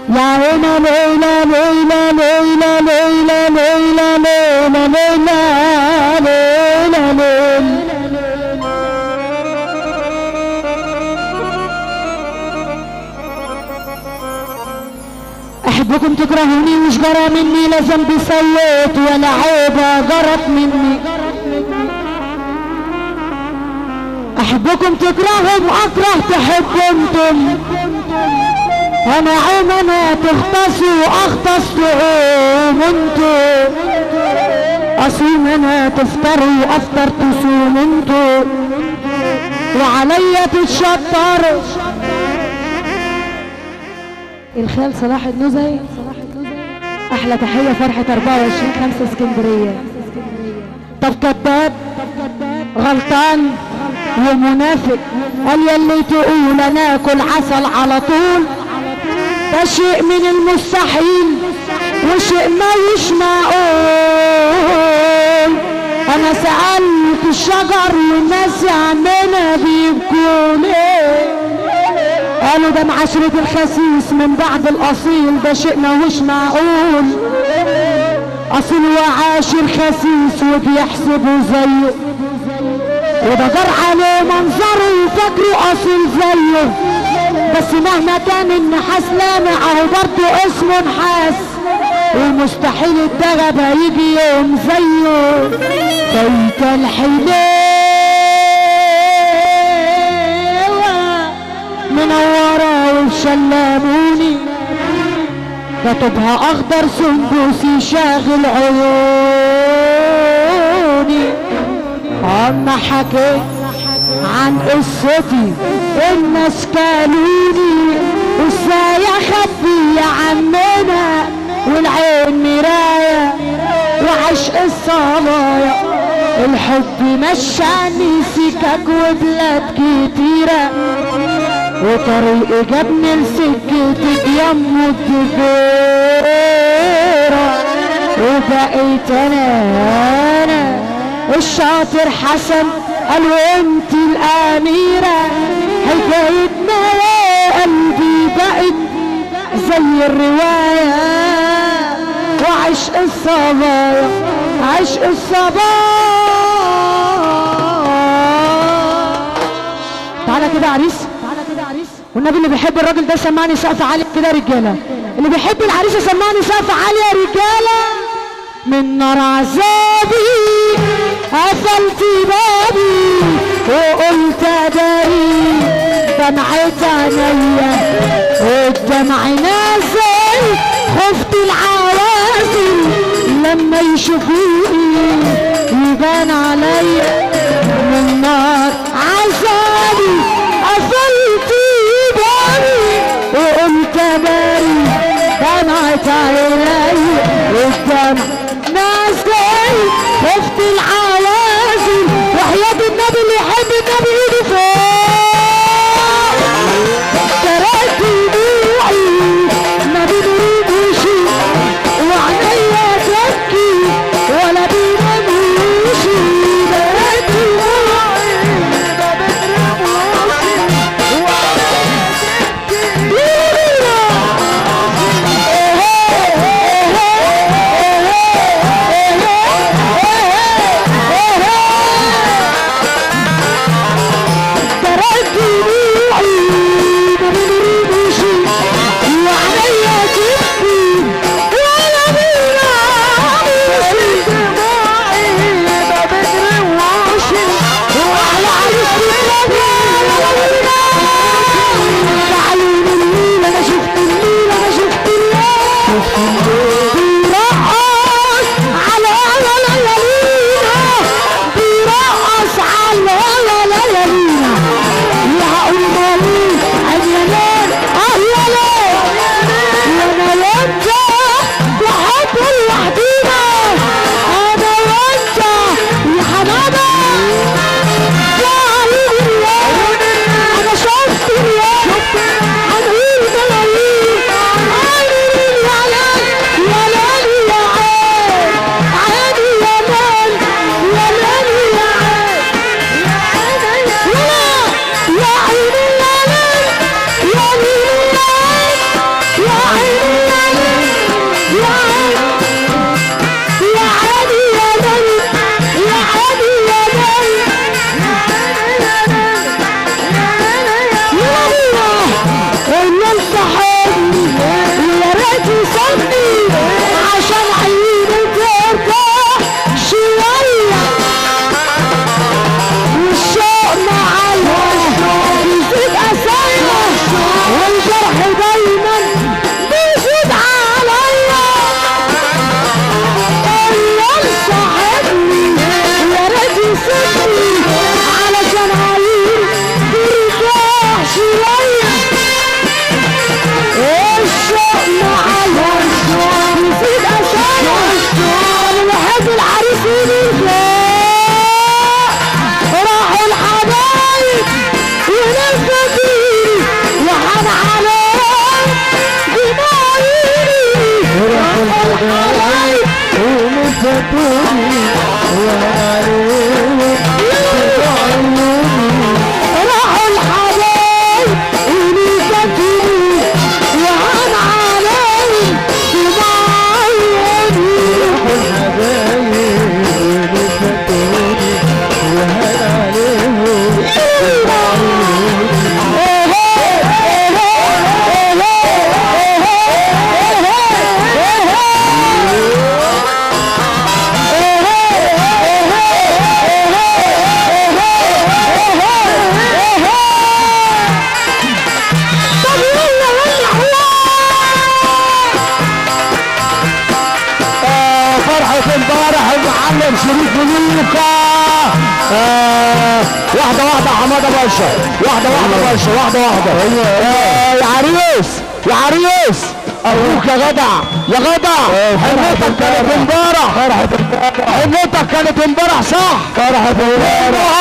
يا عينا ليلى ليلى ليلى ليلى ليلى ليلى ليلى ليلى. احبكم تكرهوني مش جرى مني، لا ذنبي سويت ولا عيبه جرت مني. احبكم تكرههم اكره تحبوا انتم، انا عمنا تختصوا اختصتهم انتم، اصوم انا تفطروا افطر تصوم انتم، وعليا تتشطروا. الخال صلاح النزهي احلى تحيه، فرحه 24/5 اسكندريه. طب كذاب غلطان ومنافق قال يلي تقول انا اكل عسل على طول، ده شيء من المستحيل وشيء ما يش معقول. انا سألت الشجر والناس عمنا بيبكوا ليه، قالوا ده معاشرة الخسيس من بعد الاصيل، ده شيء ما هوش معقول. اصيل وعاشر خسيس وبيحسبوا زيه، وده جار عليه منظره وفاكره اصيل زيه، بس مهما كان النحاس لامع اهو برضه اسمه نحاس، ومستحيل الدغب هيجي يوم زيه. فايت الحليوة منورة وشلموني، كتبها اخضر سندوسي شاغل عيوني. اما حكيت عن قصتي الناس كالوني، وازاي اخبي يا عمنا والعين مرايه وعشق الصبايا. الحب مشاني سكك وبلاد كتيره، وطريقي جابني لسكتك يم الدفيره، وبقيت انا الشاطر حسن قال وانت الاميره. حكايتنا يا قلبي بقت زي الروايه، وعشق الصبايا عشق الصبايا. تعالى كده عريس، والنبي اللي بيحب الراجل ده سمعني سقف عالي كده يا رجاله، اللي بيحب العريس سمعني سقف عالي يا رجاله. من نار عذابي قفلت بابي وقلت اداري دمعت عينيا، والدمع نازل خفت العوازل لما يشوفوني يبان عليا. من نار عذابي قفلت بابي وقلت اداري دمعت عينيا، والدمع نازل خفت العوازل. وحياة النبي اللي يحب النبي ايده فوق، تركت دموعي ما بيدريبوش، وعينيا تبكي ولا بيناموش. تركت دموعي ما بيدريبوش وعينيا تبكي. شريف ملوكة. واحدة واحدة حمادة باشا، واحدة واحدة باشا، واحدة واحدة. يا عريس يا عريس ابوك يا جدع يا جدع. حنتك كانت امبارح، حنتك كانت امبارح صح؟ فرحت امبارح